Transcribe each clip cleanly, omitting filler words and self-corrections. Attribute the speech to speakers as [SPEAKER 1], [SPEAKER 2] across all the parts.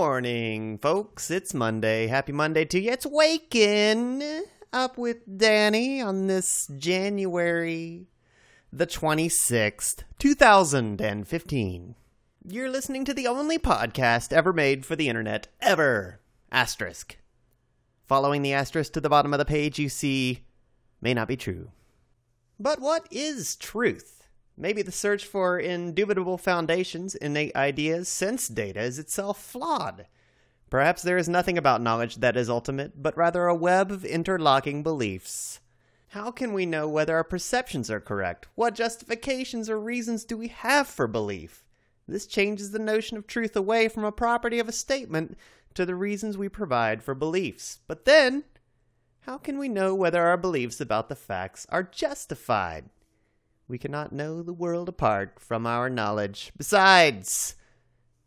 [SPEAKER 1] morning, folks. It's Monday. Happy Monday to you. It's Waking Up with Danny on this January the 26th, 2015. You're listening to the only podcast ever made for the internet, ever. Asterisk. Following the asterisk to the bottom of the page, you see, may not be true. But what is truth? Maybe the search for indubitable foundations, innate ideas, sense data is itself flawed. Perhaps there is nothing about knowledge that is ultimate, but rather a web of interlocking beliefs. How can we know whether our perceptions are correct? What justifications or reasons do we have for belief? This changes the notion of truth away from a property of a statement to the reasons we provide for beliefs. But then, how can we know whether our beliefs about the facts are justified? We cannot know the world apart from our knowledge. Besides,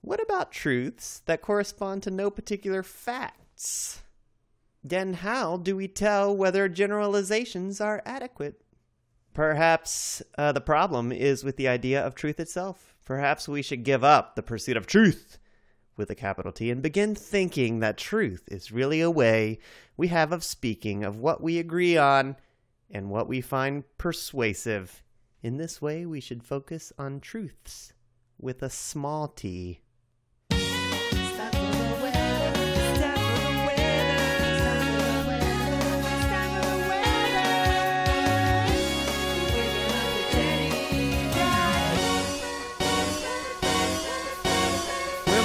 [SPEAKER 1] what about truths that correspond to no particular facts? Then how do we tell whether generalizations are adequate? Perhaps the problem is with the idea of truth itself. Perhaps we should give up the pursuit of truth with a capital T and begin thinking that truth is really a way we have of speaking of what we agree on and what we find persuasive. In this way, we should focus on truths with a small t.
[SPEAKER 2] We're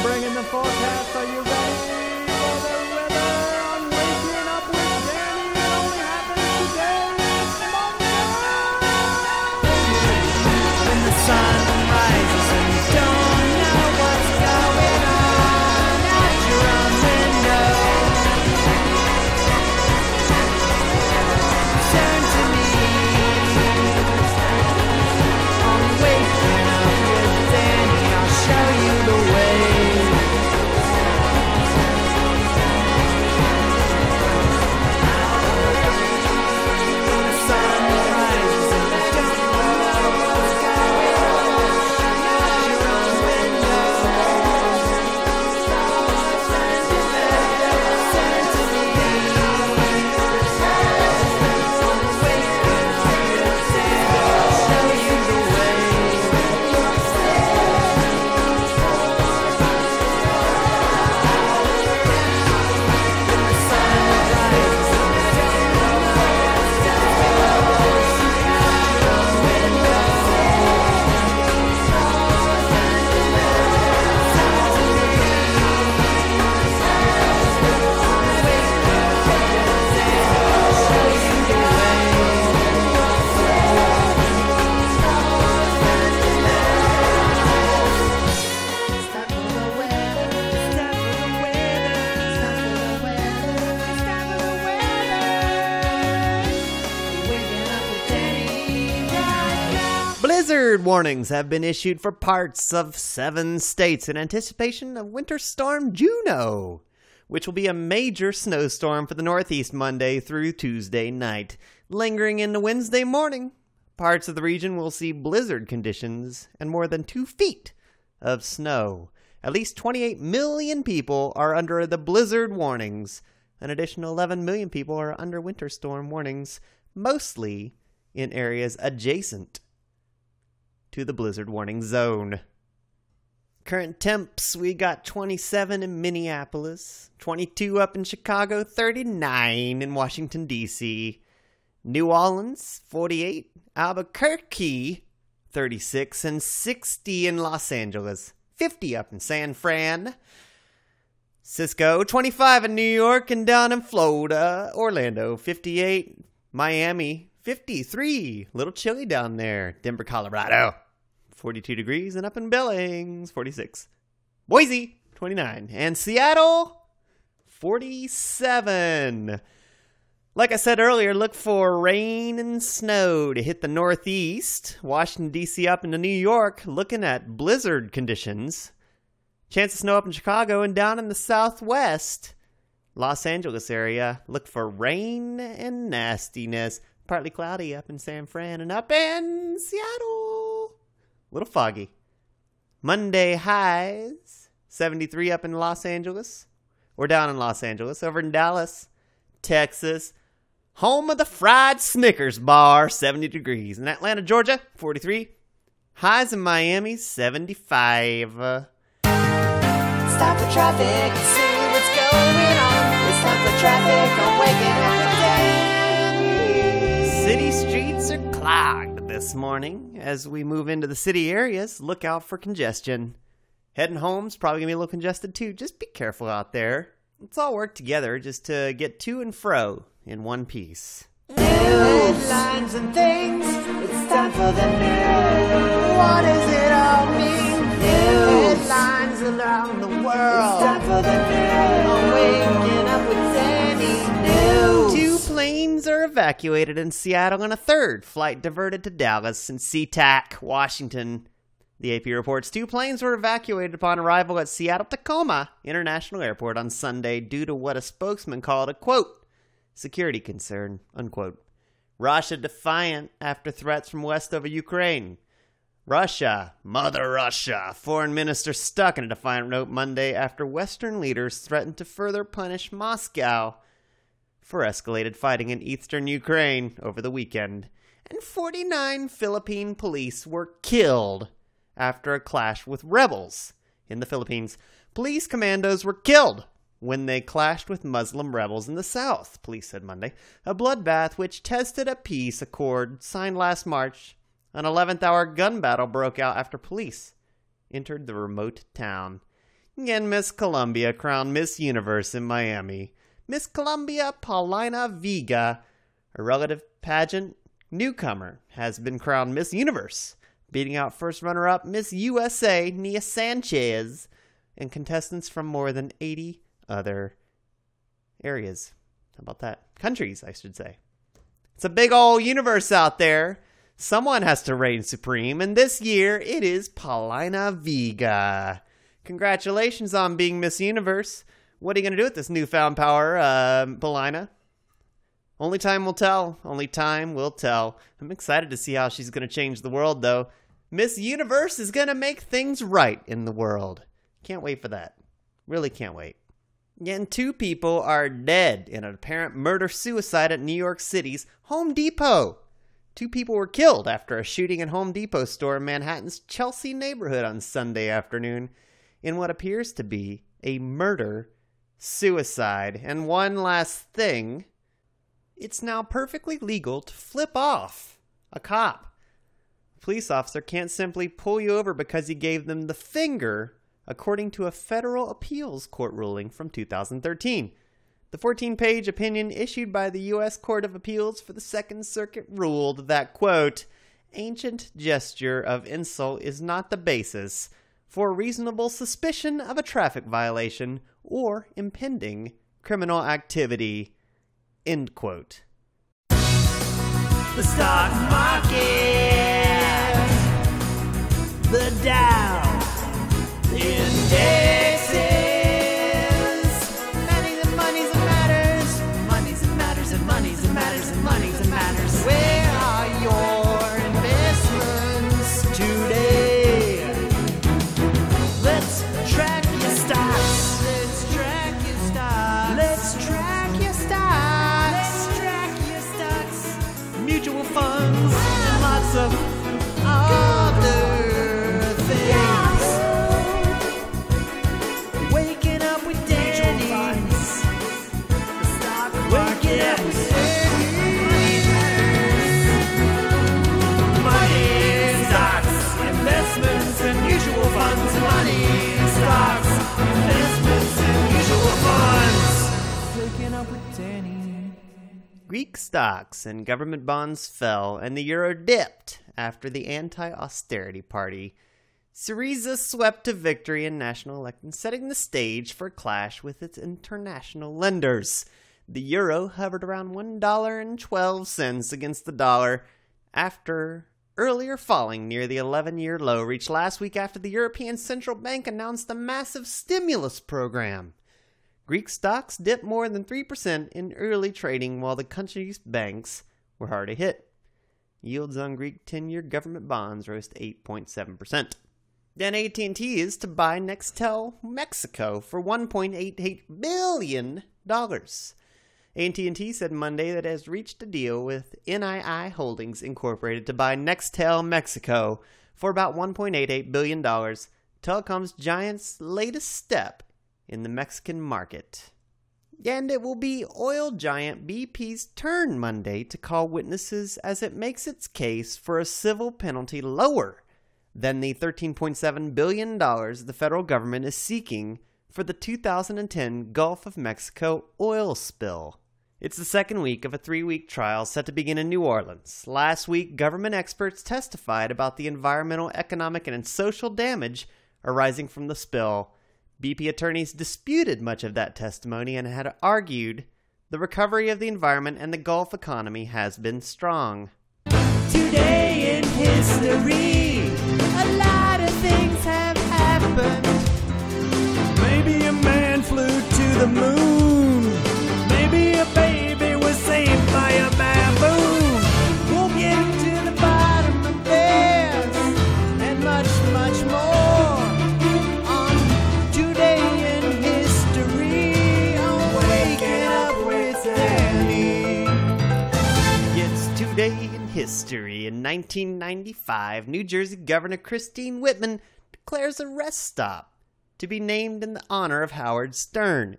[SPEAKER 2] bringing the forecast. Are you ready?
[SPEAKER 1] Blizzard warnings have been issued for parts of 7 states in anticipation of Winter Storm Juno, which will be a major snowstorm for the Northeast Monday through Tuesday night. Lingering into Wednesday morning, parts of the region will see blizzard conditions and more than 2 feet of snow. At least 28 million people are under the blizzard warnings. An additional 11 million people are under winter storm warnings, mostly in areas adjacent to the blizzard warning zone. Current temps, we got 27 in Minneapolis, 22 up in Chicago, 39 in Washington, D.C., New Orleans, 48, Albuquerque, 36, and 60 in Los Angeles, 50 up in San Fran, Cisco, 25 in New York and down in Florida, Orlando, 58, Miami, 53, little chilly down there, Denver, Colorado, 42 degrees, and up in Billings, 46. Boise, 29. And Seattle, 47. Like I said earlier, look for rain and snow to hit the Northeast. Washington, D.C. up into New York, looking at blizzard conditions. Chance of snow up in Chicago and down in the Southwest. Los Angeles area, look for rain and nastiness. Partly cloudy up in San Fran and up in Seattle. Little foggy. Monday highs 73 up in Los Angeles. Or down in Los Angeles. Over in Dallas, Texas, home of the Fried Snickers bar, 70 degrees. In Atlanta, Georgia, 43. Highs in Miami, 75.
[SPEAKER 3] Stop the traffic, see what's going on. It's time for traffic on Waking Up with Danny.
[SPEAKER 1] City streets are clogged this morning. As we move into the city areas, look out for congestion. Heading home's probably going to be a little congested too. Just be careful out there. Let's all work together just to get to and fro in one piece.
[SPEAKER 3] News, headlines and things. It's time for the news. What does it all mean? News, headlines around the world. It's time for the news. On Waking Up with Danny. News.
[SPEAKER 1] 2 planes are evacuated in Seattle and a third flight diverted to Dallas and SeaTac, Washington. The AP reports 2 planes were evacuated upon arrival at Seattle-Tacoma International Airport on Sunday due to what a spokesman called a, quote, security concern, unquote. Russia defiant after threats from west over Ukraine. Russia, Mother Russia, foreign minister stuck in a defiant note Monday after Western leaders threatened to further punish Moscow for escalated fighting in eastern Ukraine over the weekend. And 49 Philippine police were killed after a clash with rebels in the Philippines. Police commandos were killed when they clashed with Muslim rebels in the south, police said Monday. A bloodbath which tested a peace accord signed last March. An 11th-hour gun battle broke out after police entered the remote town. And Miss Columbia crowned Miss Universe in Miami. Miss Columbia Paulina Vega, a relative pageant newcomer, has been crowned Miss Universe, beating out first runner-up Miss USA, Nia Sanchez, and contestants from more than 80 other areas. How about that? Countries, I should say. It's a big old universe out there. Someone has to reign supreme, and this year it is Paulina Vega. Congratulations on being Miss Universe. What are you going to do with this newfound power, Paulina? Only time will tell. Only time will tell. I'm excited to see how she's going to change the world, though. Miss Universe is going to make things right in the world. Can't wait for that. Really can't wait. And 2 people are dead in an apparent murder-suicide at New York City's Home Depot. 2 people were killed after a shooting at Home Depot store in Manhattan's Chelsea neighborhood on Sunday afternoon in what appears to be a murder-suicide. And one last thing, it's now perfectly legal to flip off a cop. A police officer can't simply pull you over because he gave them the finger, according to a federal appeals court ruling from 2013. The 14-page opinion issued by the U.S. Court of Appeals for the Second Circuit ruled that, quote, ancient gesture of insult is not the basis for reasonable suspicion of a traffic violation or impending criminal activity, end quote.
[SPEAKER 3] The stock market, the Dow indexes, money that money's that matters, money's that matters and money's that matters and money's that matters. Where are your investments today? Let's track your stocks. Let's track your stocks. Let's track your stocks. Let's track your stocks. Mutual funds and lots of other things. Waking up with Danny. Waking up with Danny. Money, stocks, investments, and mutual funds. Money, stocks, investments, and mutual funds. Waking up with Danny.
[SPEAKER 1] Greek stocks and government bonds fell, and the euro dipped after the anti-austerity party Syriza swept to victory in national elections, setting the stage for a clash with its international lenders. The euro hovered around $1.12 against the dollar after earlier falling near the 11-year low reached last week after the European Central Bank announced a massive stimulus program. Greek stocks dipped more than 3% in early trading while the country's banks were hard hit. Yields on Greek 10-year government bonds rose to 8.7%. Then AT&T is to buy Nextel Mexico for $1.88 billion. AT&T said Monday that it has reached a deal with NII Holdings Incorporated to buy Nextel Mexico for about $1.88 billion, telecom's giant's latest step in the Mexican market. And it will be oil giant BP's turn Monday to call witnesses as it makes its case for a civil penalty lower than the $13.7 billion the federal government is seeking for the 2010 Gulf of Mexico oil spill. It's the second week of a 3-week trial set to begin in New Orleans. Last week, government experts testified about the environmental, economic, and social damage arising from the spill. BP attorneys disputed much of that testimony and had argued the recovery of the environment and the Gulf economy has been strong.
[SPEAKER 3] Today in history, a lot of things have happened.
[SPEAKER 2] Maybe a man flew to the moon. Maybe a baby was saved by a baboon.
[SPEAKER 3] We'll get to the bottom of this and much, much more on Today in History. On Waking Up with Danny.
[SPEAKER 1] It's Today in History. In 1995, New Jersey Governor Christine Whitman declares a rest stop to be named in the honor of Howard Stern.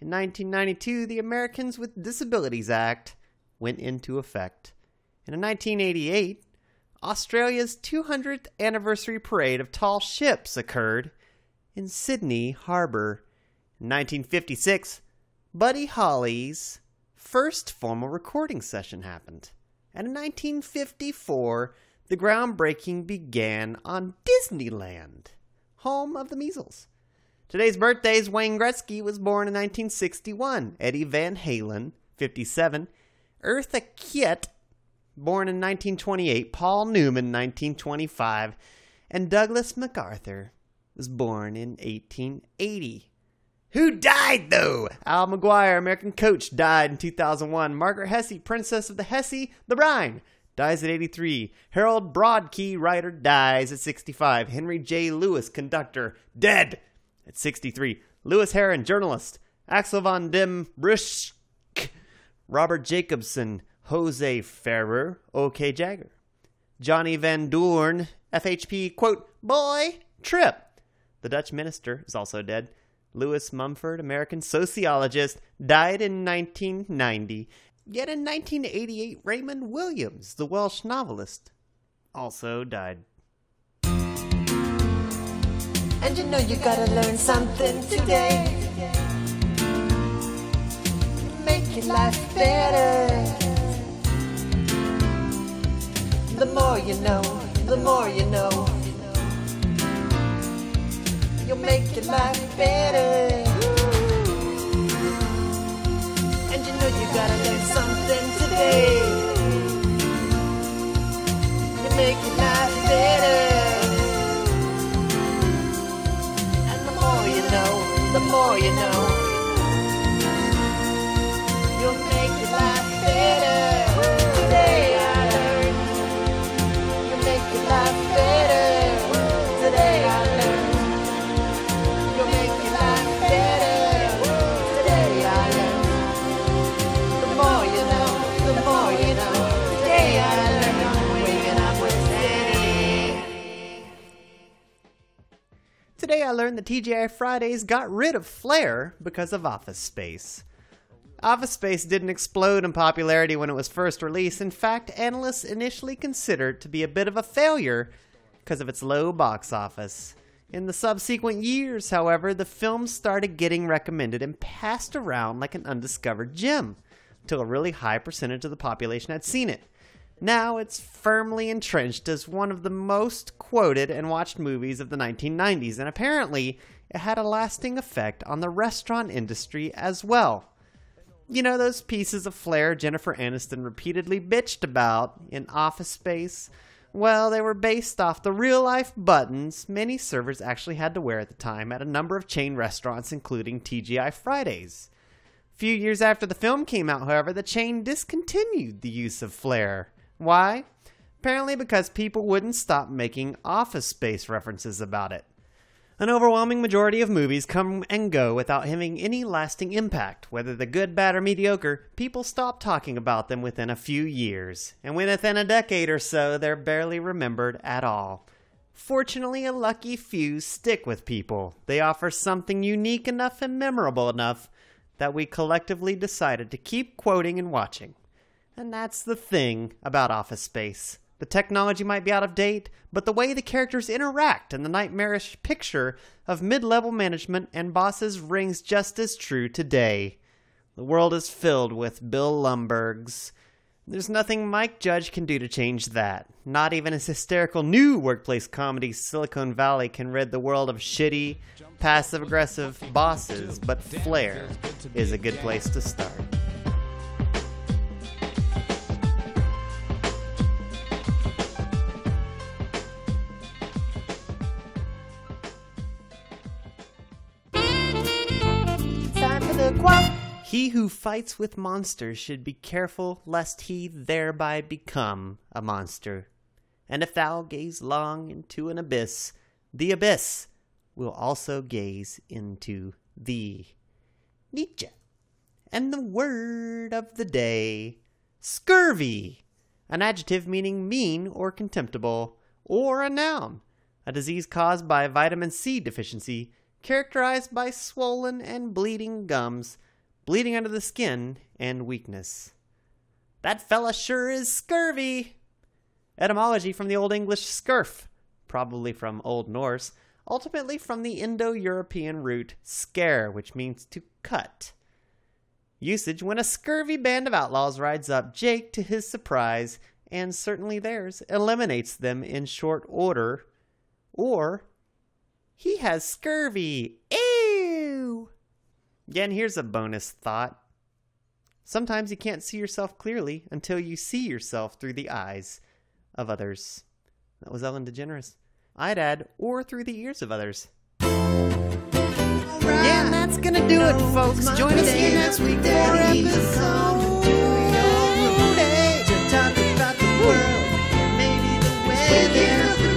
[SPEAKER 1] In 1992, the Americans with Disabilities Act went into effect. And in 1988, Australia's 200th anniversary parade of tall ships occurred in Sydney Harbour. In 1956, Buddy Holly's first formal recording session happened. And in 1954, the groundbreaking began on Disneyland, home of the measles. Today's birthdays: Wayne Gretzky was born in 1961. Eddie Van Halen, 57. Eartha Kitt, born in 1928. Paul Newman, 1925. And Douglas MacArthur was born in 1880. Who died, though? Al McGuire, American coach, died in 2001. Margaret Hesse, Princess of the Hesse, the Rhine, dies at 83. Harold Broadkey, writer, dies at 65. Henry J. Lewis, conductor, dead at 63. Lewis Herron, journalist. Axel von dem Brusch. Robert Jacobson. Jose Ferrer. O.K. Jagger. Johnny Van Doorn. FHP, quote, boy, trip. The Dutch minister is also dead. Lewis Mumford, American sociologist, died in 1990. Yet in 1988, Raymond Williams, the Welsh novelist, also died.
[SPEAKER 3] And you know you gotta learn something today. Make your life better. The more you know, the more you know. You'll make your life better. And you know you gotta learn something today. You make your life better. The more you know, you'll make your life better. Today I learned, you'll make your life better. Today I learned, you'll make your life better. Today I learned, the more you know, the more you know. Today I learned, I'm waking up with Danny.
[SPEAKER 1] Today I learned that TGI Fridays got rid of flair because of Office Space. Office Space didn't explode in popularity when it was first released. In fact, analysts initially considered it to be a bit of a failure because of its low box office. In the subsequent years, however, the film started getting recommended and passed around like an undiscovered gem, until a really high percentage of the population had seen it. Now it's firmly entrenched as one of the most quoted and watched movies of the 1990s, and apparently it had a lasting effect on the restaurant industry as well. You know those pieces of flair Jennifer Aniston repeatedly bitched about in Office Space? Well, they were based off the real-life buttons many servers actually had to wear at the time at a number of chain restaurants, including TGI Fridays. A few years after the film came out, however, the chain discontinued the use of flair. Why? Apparently because people wouldn't stop making Office Space references about it. An overwhelming majority of movies come and go without having any lasting impact. Whether they're good, bad, or mediocre, people stop talking about them within a few years. And within a decade or so, they're barely remembered at all. Fortunately, a lucky few stick with people. They offer something unique enough and memorable enough that we collectively decided to keep quoting and watching. And that's the thing about Office Space. The technology might be out of date, but the way the characters interact and the nightmarish picture of mid-level management and bosses rings just as true today. The world is filled with Bill Lumberghs. There's nothing Mike Judge can do to change that. Not even his hysterical new workplace comedy Silicon Valley can rid the world of shitty, passive-aggressive bosses, but Flair is a good place to start. He who fights with monsters should be careful lest he thereby become a monster. And if thou gaze long into an abyss, the abyss will also gaze into thee. Nietzsche. And the word of the day, scurvy, an adjective meaning mean or contemptible, or a noun, a disease caused by vitamin C deficiency, characterized by swollen and bleeding gums, bleeding under the skin, and weakness. That fella sure is scurvy. Etymology from the Old English scurf, probably from Old Norse, ultimately from the Indo-European root scare, which means to cut. Usage when a scurvy band of outlaws rides up Jake to his surprise, and certainly theirs, eliminates them in short order, or he has scurvy. Ew! Again, here's a bonus thought. Sometimes you can't see yourself clearly until you see yourself through the eyes of others. That was Ellen DeGeneres. I'd add, or through the ears of others. Yeah, and that's gonna do it, folks. Join us again next week for more episode to talk about the world, maybe the weather.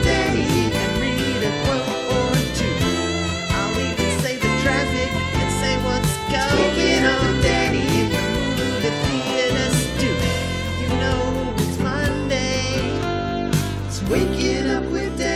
[SPEAKER 1] And read a quote or two. I'll even say the traffic and say what's going on. Daddy, the theater stew. You know it's Monday. It's waking up with Daddy.